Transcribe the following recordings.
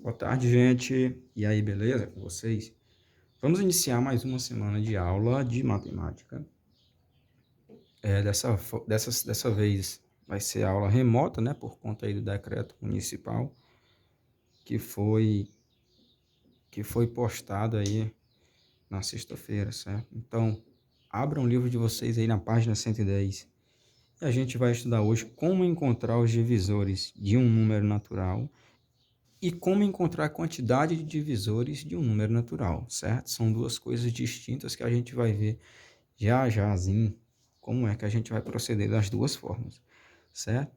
Boa tarde, gente. E aí, beleza com vocês? Vamos iniciar mais uma semana de aula de matemática. Dessa vez vai ser aula remota, né? Por conta aí do decreto municipal que foi, que foi postado aí na sexta-feira, certo? Então, abram o livro de vocês aí na página 110. E a gente vai estudar hoje como encontrar os divisores de um número natural e como encontrar a quantidade de divisores de um número natural, certo? São duas coisas distintas que a gente vai ver jazinho, como é que a gente vai proceder das duas formas, certo?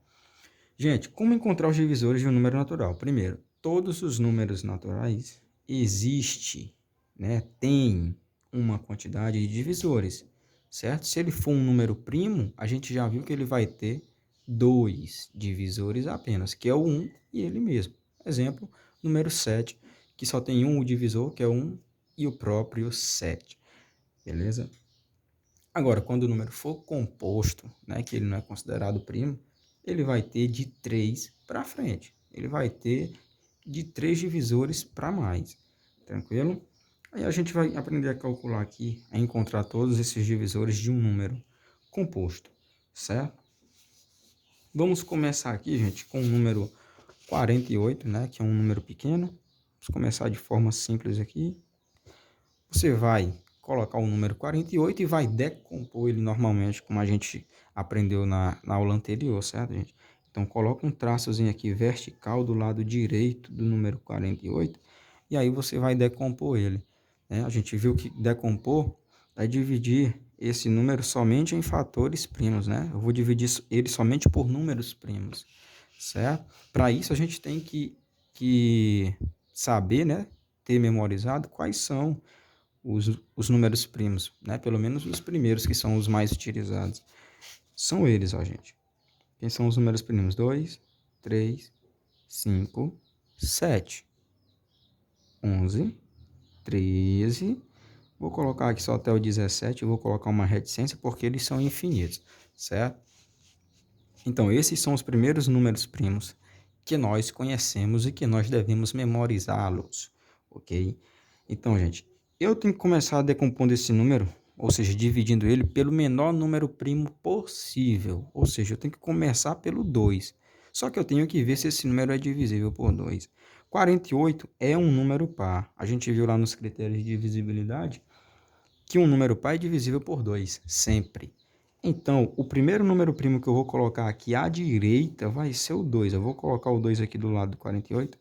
Gente, como encontrar os divisores de um número natural? Primeiro, todos os números naturais existe, né? Tem uma quantidade de divisores, certo? Se ele for um número primo, a gente já viu que ele vai ter dois divisores apenas, que é o 1 e ele mesmo. Exemplo, número 7, que só tem um divisor, que é 1, e o próprio 7, beleza? Agora, quando o número for composto, né, que ele não é considerado primo, ele vai ter de 3 para frente. Ele vai ter de 3 divisores para mais. Tranquilo? Aí a gente vai aprender a calcular aqui, a encontrar todos esses divisores de um número composto, certo? Vamos começar aqui, gente, com o número 48, né, que é um número pequeno. Vamos começar de forma simples aqui. Você vai colocar o número 48 e vai decompor ele normalmente, como a gente aprendeu na aula anterior, certo, gente? Então, coloca um traçozinho aqui vertical do lado direito do número 48 e aí você vai decompor ele, né? A gente viu que decompor é dividir esse número somente em fatores primos, né? Eu vou dividir ele somente por números primos, certo? Para isso, a gente tem que saber, né? Ter memorizado quais são os números primos, né? Pelo menos os primeiros, que são os mais utilizados. São eles, ó, gente. Quem são os números primos? 2, 3, 5, 7, 11, 13. Vou colocar aqui só até o 17, vou colocar uma reticência porque eles são infinitos, certo? Então, esses são os primeiros números primos que nós conhecemos e que nós devemos memorizá-los, ok? Então, gente, eu tenho que começar decompondo esse número, ou seja, dividindo ele pelo menor número primo possível, ou seja, eu tenho que começar pelo 2. Só que eu tenho que ver se esse número é divisível por 2. 48 é um número par. A gente viu lá nos critérios de divisibilidade que um número par é divisível por 2, sempre. Então, o primeiro número primo que eu vou colocar aqui à direita vai ser o 2. Eu vou colocar o 2 aqui do lado do 48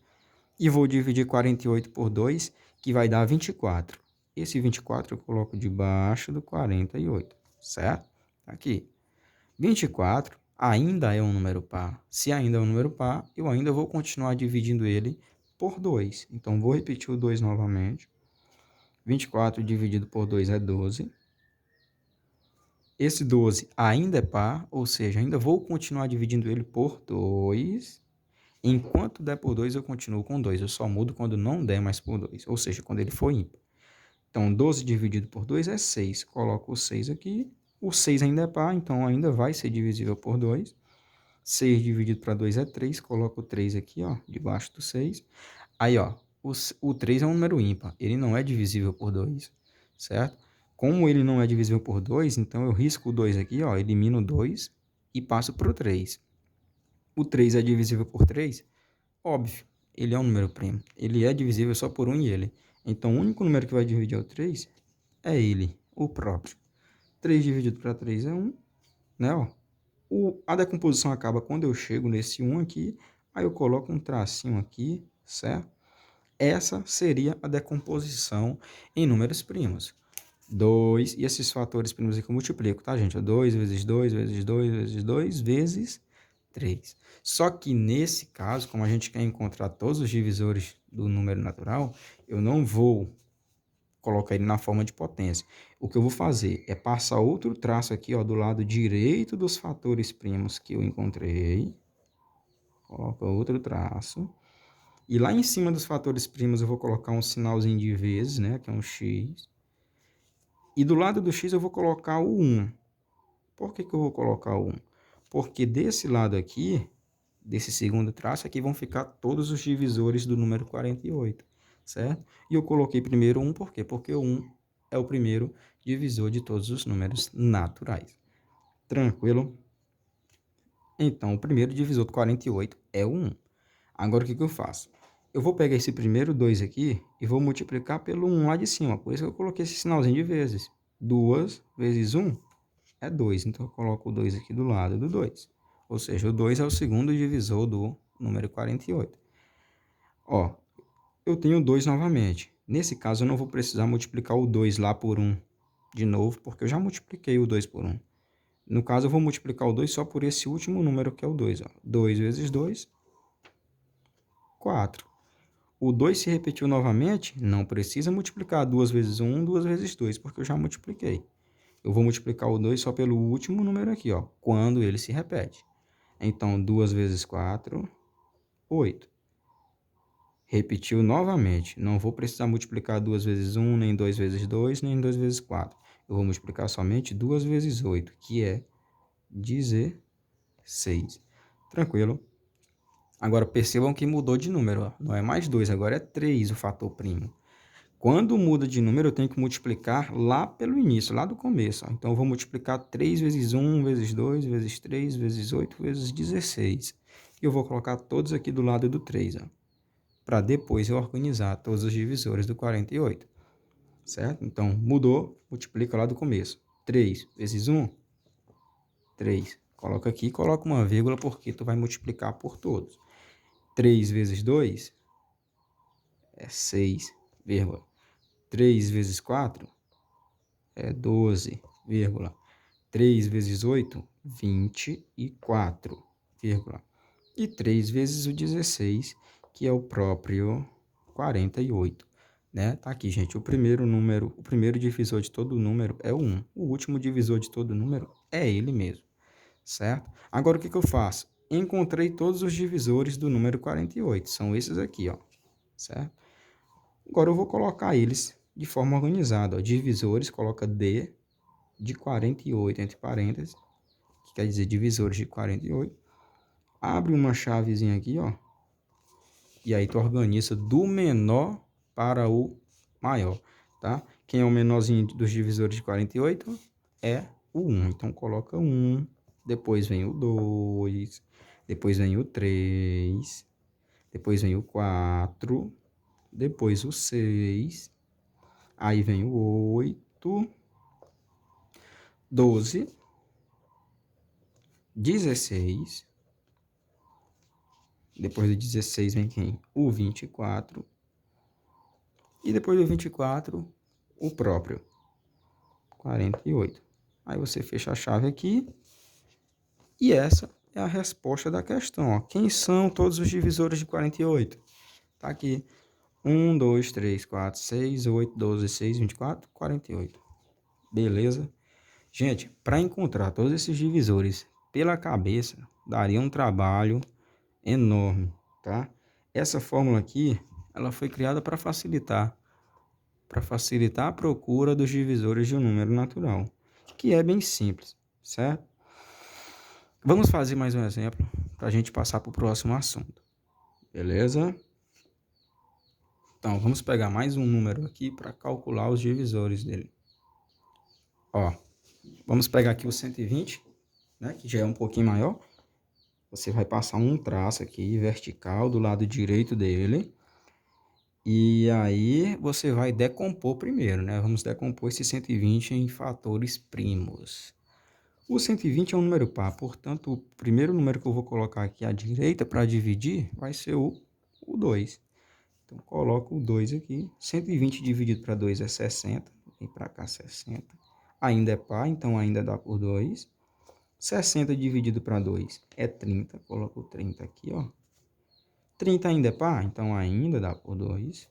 e vou dividir 48 por 2, que vai dar 24. Esse 24 eu coloco debaixo do 48, certo? Aqui. 24 ainda é um número par. Se ainda é um número par, eu ainda vou continuar dividindo ele por 2. Então, vou repetir o 2 novamente. 24 dividido por 2 é 12. Esse 12 ainda é par, ou seja, ainda vou continuar dividindo ele por 2. Enquanto der por 2, eu continuo com 2. Eu só mudo quando não der mais por 2, ou seja, quando ele for ímpar. Então, 12 dividido por 2 é 6. Coloco o 6 aqui. O 6 ainda é par, então ainda vai ser divisível por 2. 6 dividido para 2 é 3. Coloco o 3 aqui, ó, debaixo do 6. Aí, ó, o 3 é um número ímpar. Ele não é divisível por 2, certo? Como ele não é divisível por 2, então eu risco o 2 aqui, ó, elimino o 2 e passo para o 3. O 3 é divisível por 3? Óbvio, ele é um número primo. Ele é divisível só por 1 e ele. Então, o único número que vai dividir o 3 é ele, o próprio. 3 dividido para 3 é 1, né? Ó. A decomposição acaba quando eu chego nesse 1 aqui, aí eu coloco um tracinho aqui, certo? Essa seria a decomposição em números primos. 2, e esses fatores primos aqui eu multiplico, tá, gente? 2 vezes 2 vezes 2 vezes 2 vezes 3. Só que nesse caso, como a gente quer encontrar todos os divisores do número natural, eu não vou colocar ele na forma de potência. O que eu vou fazer é passar outro traço aqui, ó, do lado direito dos fatores primos que eu encontrei. Coloca outro traço. E lá em cima dos fatores primos eu vou colocar um sinalzinho de vezes, né, que é um x. E do lado do x eu vou colocar o 1. Por que eu vou colocar o 1? Porque desse lado aqui desse segundo traço, aqui vão ficar todos os divisores do número 48, certo? E eu coloquei primeiro 1, por quê? Porque o 1 é o primeiro divisor de todos os números naturais. Tranquilo? Então, o primeiro divisor do 48 é o 1. Agora, o que eu faço? Eu vou pegar esse primeiro 2 aqui e vou multiplicar pelo 1 lá de cima. Por isso que eu coloquei esse sinalzinho de vezes. 2 vezes 1 é 2. Então, eu coloco o 2 aqui do lado do 2. Ou seja, o 2 é o segundo divisor do número 48. Ó, eu tenho 2 novamente. Nesse caso, eu não vou precisar multiplicar o 2 lá por 1 de novo, porque eu já multipliquei o 2 por 1. No caso, eu vou multiplicar o 2 só por esse último número, que é o 2. Ó. 2 vezes 2, 4. O 2 se repetiu novamente, não precisa multiplicar 2 vezes 1, 2 vezes 2, porque eu já multipliquei. Eu vou multiplicar o 2 só pelo último número aqui, ó, quando ele se repete. Então, 2 vezes 4, 8. Repetiu novamente. Não vou precisar multiplicar 2 vezes 1, nem 2 vezes 2, nem 2 vezes 4. Eu vou multiplicar somente 2 vezes 8, que é 16. Tranquilo? Agora, percebam que mudou de número. Ó. Não é mais 2, agora é 3 o fator primo. Quando muda de número, eu tenho que multiplicar lá pelo início, lá do começo. Ó. Então, eu vou multiplicar 3 vezes 1, vezes 2, vezes 3, vezes 8, vezes 16. E eu vou colocar todos aqui do lado do 3, para depois eu organizar todos os divisores do 48. Certo? Então, mudou, multiplica lá do começo. 3 vezes 1, 3. Coloca aqui e coloca uma vírgula, porque tu vai multiplicar por todos. 3 vezes 2 é 6, vírgula. 3 vezes 4 é 12, vírgula. 3 vezes 8, 24, vírgula. E 3 vezes o 16, que é o próprio 48. Né? Tá aqui, gente. O primeiro divisor de todo número é o 1. O último divisor de todo número é ele mesmo. Certo? Agora, o que eu faço? Encontrei todos os divisores do número 48. São esses aqui, ó. Certo? Agora, eu vou colocar eles de forma organizada. Ó. Divisores, coloca D de 48 entre parênteses, que quer dizer divisores de 48. Abre uma chavezinha aqui, ó. E aí tu organiza do menor para o maior, tá? Quem é o menorzinho dos divisores de 48 é o 1. Então, coloca 1, depois vem o 2, depois vem o 3, depois vem o 4, depois o 6, aí vem o 8, 12, 16, depois do 16 vem quem? O 24, e depois do 24, o próprio 48. Aí você fecha a chave aqui, e essa é a resposta da questão. Ó. Quem são todos os divisores de 48? Tá aqui. 1, 2, 3, 4, 6, 8, 12, 6, 24, 48. Beleza? Gente, para encontrar todos esses divisores pela cabeça, daria um trabalho enorme, tá? Essa fórmula aqui, ela foi criada para facilitar a procura dos divisores de um número natural, que é bem simples, certo? Vamos fazer mais um exemplo para a gente passar para o próximo assunto, beleza? Então, vamos pegar mais um número aqui para calcular os divisores dele. Ó, vamos pegar aqui o 120, né, que já é um pouquinho maior. Você vai passar um traço aqui vertical do lado direito dele. E aí você vai decompor primeiro, né? Vamos decompor esse 120 em fatores primos. O 120 é um número par, portanto, o primeiro número que eu vou colocar aqui à direita para dividir vai ser o 2. Então, coloco o 2 aqui. 120 dividido para 2 é 60. Vem para cá 60. Ainda é par, então ainda dá por 2. 60 dividido para 2 é 30. Coloco o 30 aqui, ó. 30 ainda é par, então ainda dá por 2.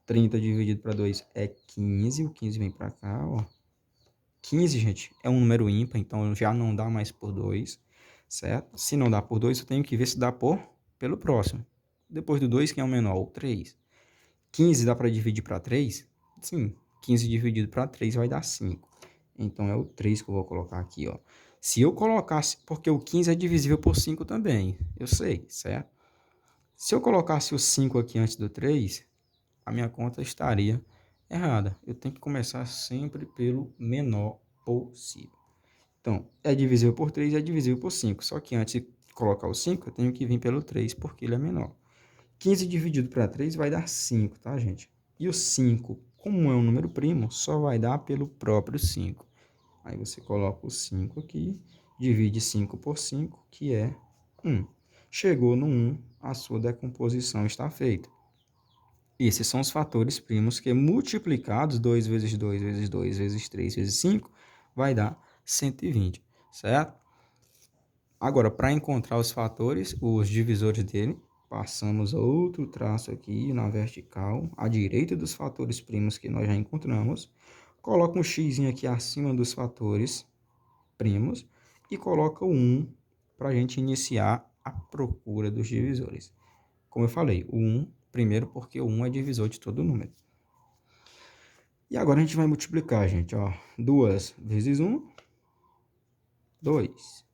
30 dividido para 2 é 15. O 15 vem para cá, ó. 15, gente, é um número ímpar, então já não dá mais por 2, certo? Se não dá por 2, eu tenho que ver se dá pelo próximo. Depois do 2, quem é o menor? O 3. 15 dá para dividir para 3? Sim, 15 dividido para 3 vai dar 5. Então, é o 3 que eu vou colocar aqui, ó. Se eu colocasse, porque o 15 é divisível por 5 também, eu sei, certo? Se eu colocasse o 5 aqui antes do 3, a minha conta estaria errada. Eu tenho que começar sempre pelo menor possível. Então, é divisível por 3, é divisível por 5. Só que antes de colocar o 5, eu tenho que vir pelo 3, porque ele é menor. 15 dividido para 3 vai dar 5, tá, gente? E o 5, como é um número primo, só vai dar pelo próprio 5. Aí você coloca o 5 aqui, divide 5 por 5, que é 1. Chegou no 1, a sua decomposição está feita. Esses são os fatores primos que, multiplicados, 2 vezes 2 vezes 2 vezes 3 vezes 5, vai dar 120, certo? Agora, para encontrar os fatores, os divisores dele, passamos outro traço aqui na vertical, à direita dos fatores primos que nós já encontramos. Coloca um x aqui acima dos fatores primos e coloca o 1 para a gente iniciar a procura dos divisores. Como eu falei, o 1 primeiro porque o 1 é divisor de todo número. E agora a gente vai multiplicar, gente, ó. 2 vezes 1, 2.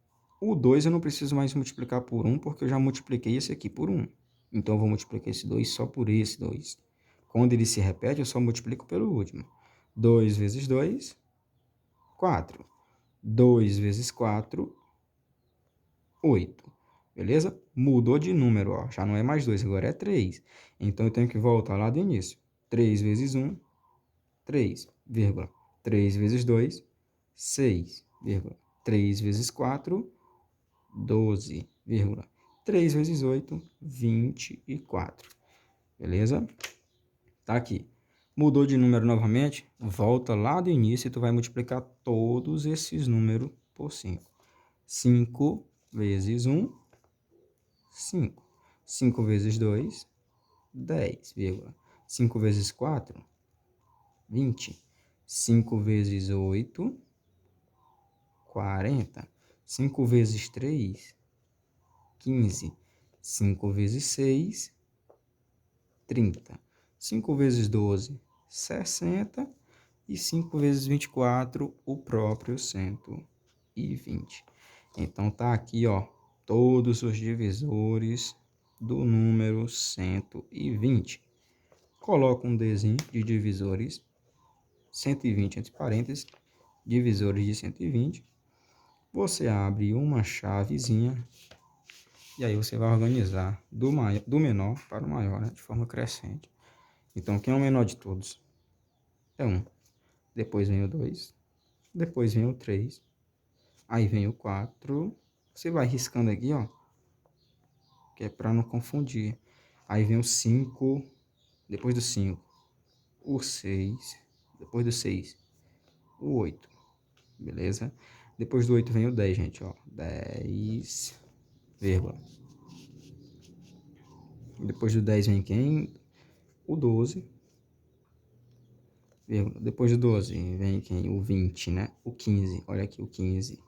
O 2 eu não preciso mais multiplicar por 1, porque eu já multipliquei esse aqui por 1. Então, eu vou multiplicar esse 2 só por esse 2. Quando ele se repete, eu só multiplico pelo último. 2 vezes 2, 4. 2 vezes 4, 8. Beleza? Mudou de número, ó. Já não é mais 2, agora é 3. Então, eu tenho que voltar lá do início. 3 vezes 1, 3, vírgula. 3 vezes 2, 6, vírgula. 3 vezes 4, 12, vírgula. 3 vezes 8, 24. Beleza? Tá aqui. Mudou de número novamente, volta lá do início e tu vai multiplicar todos esses números por 5. 5 vezes 1, 5. 5 vezes 2, 10, vírgula. 5 vezes 4, 20. 5 vezes 8, 40. 5 vezes 3, 15. 5 vezes 6, 30. 5 vezes 12, 60. E 5 vezes 24, o próprio 120. Então, tá aqui, ó, todos os divisores do número 120. Coloca um desenho de divisores, 120 entre parênteses, divisores de 120. Você abre uma chavezinha e aí você vai organizar do menor para o maior, né, de forma crescente. Então, quem é o menor de todos? É 1. Depois vem o 2. Depois vem o 3. Aí vem o 4. Você vai riscando aqui, ó, que é para não confundir. Aí vem o 5. Depois do 5, o 6. Depois do 6, o 8. Beleza? Depois do 8 vem o 10, gente, ó. 10, vírgula. Depois do 10 vem quem? O 12. Vírgula. Depois do 12 vem quem? O 20, né? O 15. Olha aqui, o 15.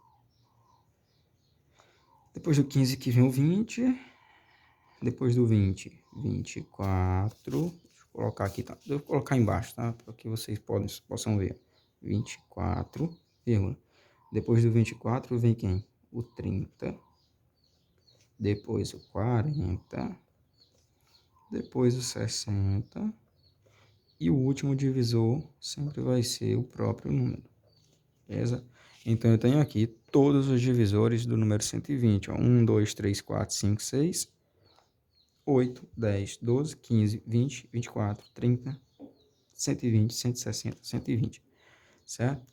Depois do 15 que vem o 20. Depois do 20, 24. Deixa eu colocar aqui, tá? Deixa eu colocar embaixo, tá? Para que vocês possam ver. 24, vírgula. Depois do 24 vem quem? O 30. Depois o 40. Depois o 60. E o último divisor sempre vai ser o próprio número. Beleza? Então, eu tenho aqui todos os divisores do número 120. Ó. 1, 2, 3, 4, 5, 6, 8, 10, 12, 15, 20, 24, 30, 120, 160, 120. Certo?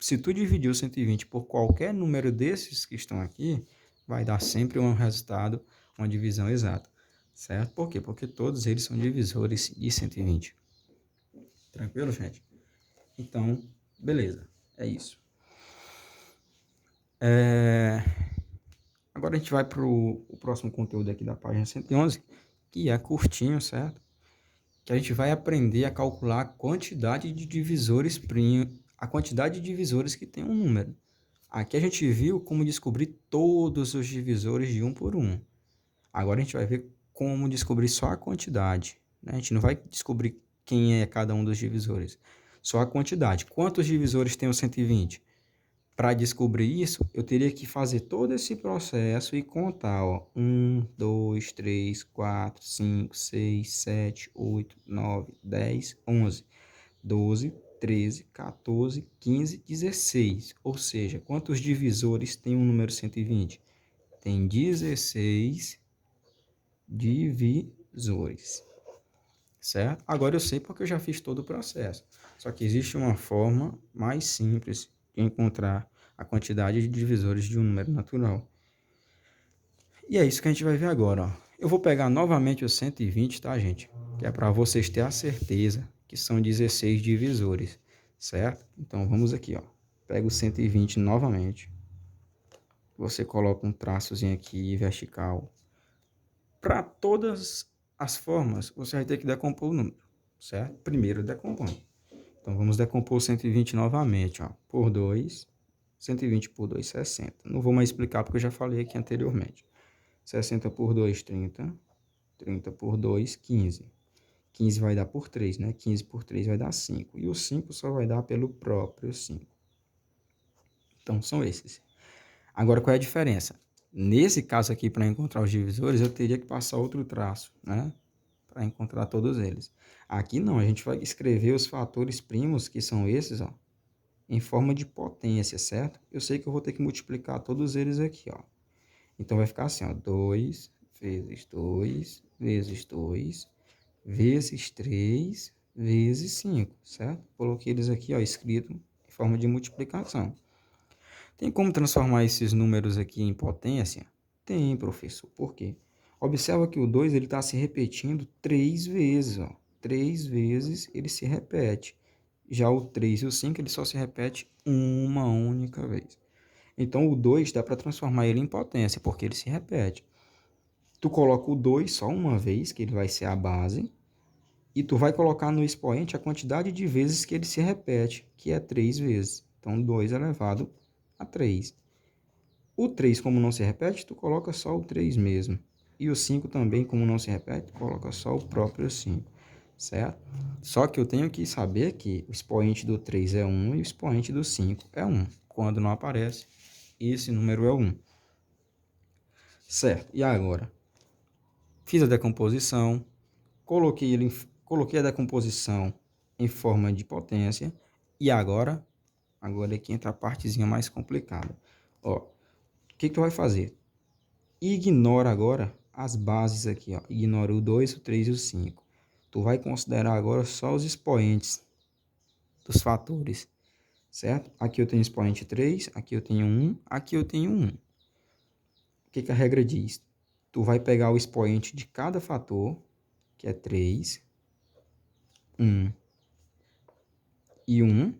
Se tu dividir o 120 por qualquer número desses que estão aqui, vai dar sempre um resultado, uma divisão exata. Certo? Por quê? Porque todos eles são divisores de 120. Tranquilo, gente? Então, beleza. É isso. Agora a gente vai para o próximo conteúdo aqui da página 111, que é curtinho, certo? Que a gente vai aprender a calcular a quantidade de divisores que tem um número. Aqui a gente viu como descobrir todos os divisores de um por um. Agora a gente vai ver como descobrir só a quantidade, né? A gente não vai descobrir quem é cada um dos divisores, só a quantidade. Quantos divisores tem o 120? Para descobrir isso, eu teria que fazer todo esse processo e contar, ó, 1, 2, 3, 4, 5, 6, 7, 8, 9, 10, 11, 12, 13, 14, 15, 16. Ou seja, quantos divisores tem um número 120? Tem 16 divisores, certo? Agora eu sei porque eu já fiz todo o processo. Só que existe uma forma mais simples de encontrar a quantidade de divisores de um número natural. E é isso que a gente vai ver agora, ó. Eu vou pegar novamente o 120, tá, gente? Que é para vocês terem a certeza que são 16 divisores, certo? Então vamos aqui, ó. Pega o 120 novamente. Você coloca um traçozinho aqui vertical. Para todas as formas, você vai ter que decompor o número, certo? Primeiro decompõe. Então vamos decompor o 120 novamente, ó. Por 2, 120 por 2, 60. Não vou mais explicar porque eu já falei aqui anteriormente. 60 por 2, 30. 30 por 2, 15. 15 vai dar por 3, né? 15 por 3 vai dar 5. E o 5 só vai dar pelo próprio 5. Então, são esses. Agora, qual é a diferença? Nesse caso aqui, para encontrar os divisores, eu teria que passar outro traço, né? Para encontrar todos eles. Aqui não, a gente vai escrever os fatores primos, que são esses, ó, em forma de potência, certo? Eu sei que eu vou ter que multiplicar todos eles aqui, ó. Então, vai ficar assim, ó, 2 vezes 2 vezes 2 vezes 3 vezes 5, certo? Coloquei eles aqui, ó, escrito em forma de multiplicação. Tem como transformar esses números aqui em potência? Tem, professor. Por quê? Observa que o 2 está se repetindo 3 vezes, ó. 3 vezes ele se repete. Já o 3 e o 5 ele só se repete uma única vez. Então, o 2 dá para transformar ele em potência, porque ele se repete. Tu coloca o 2 só uma vez, que ele vai ser a base, e tu vai colocar no expoente a quantidade de vezes que ele se repete, que é 3 vezes. Então, 2 elevado a 3. O 3, como não se repete, tu coloca só o 3 mesmo. E o 5 também, como não se repete, tu coloca só o próprio 5, certo? Só que eu tenho que saber que o expoente do 3 é 1 e o expoente do 5 é 1. Quando não aparece, esse número é 1. Certo, e agora? Fiz a decomposição, coloquei a decomposição em forma de potência, e agora aqui entra a partezinha mais complicada. Ó, o que tu vai fazer? Ignora agora as bases aqui, ó. Ignora o 2, o 3 e o 5. Tu vai considerar agora só os expoentes dos fatores, certo? Aqui eu tenho expoente 3, aqui eu tenho 1, aqui eu tenho 1. O que a regra diz? Tu vai pegar o expoente de cada fator, que é 3, 1 e 1,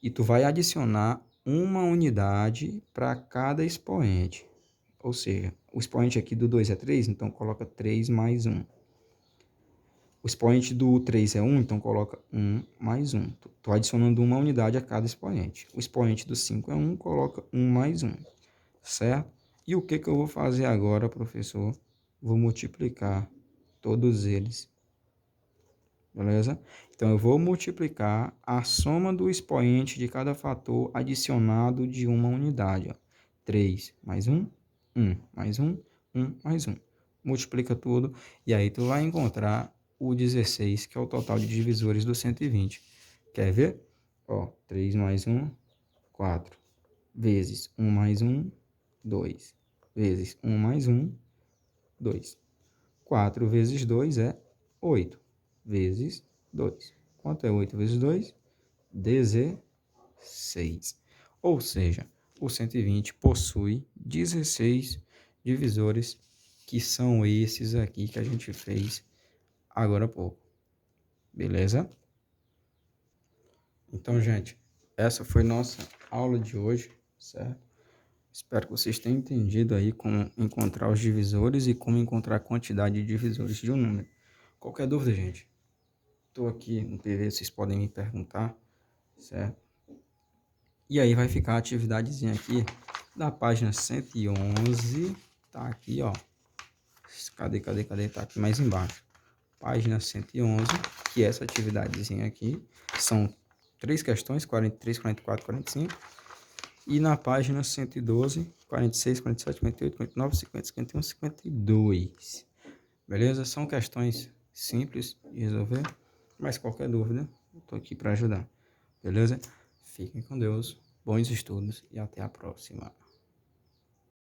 e tu vai adicionar uma unidade para cada expoente. Ou seja, o expoente aqui do 2 é 3, então coloca 3 mais 1. O expoente do 3 é 1, então coloca 1 mais 1. Estou adicionando uma unidade a cada expoente. O expoente do 5 é 1, coloca 1 mais 1. Certo? E o que eu vou fazer agora, professor? Vou multiplicar todos eles. Beleza? Então, eu vou multiplicar a soma do expoente de cada fator adicionado de uma unidade. Ó. 3 mais 1, 1 mais 1, 1 mais 1. Multiplica tudo e aí tu vai encontrar o 16, que é o total de divisores do 120. Quer ver? Ó, 3 mais 1, 4. Vezes 1 mais 1, 2. Vezes 1 mais 1, 2. 4 vezes 2 é 8. Vezes 2. Quanto é 8 vezes 2? 16. Ou seja, o 120 possui 16 divisores, que são esses aqui que a gente fez agora há pouco. Beleza? Então, gente, essa foi nossa aula de hoje, certo? Espero que vocês tenham entendido aí como encontrar os divisores e como encontrar a quantidade de divisores de um número. Qualquer dúvida, gente, estou aqui no PV, vocês podem me perguntar, certo? E aí vai ficar a atividadezinha aqui da página 111, tá aqui, ó. Cadê? Tá aqui mais embaixo. Página 111, que é essa atividadezinha aqui. São 3 questões, 43, 44, 45. e na página 112, 46, 47, 48, 49, 50, 51, 52. Beleza? São questões simples de resolver, mas qualquer dúvida, eu estou aqui para ajudar. Beleza? Fiquem com Deus, bons estudos e até a próxima.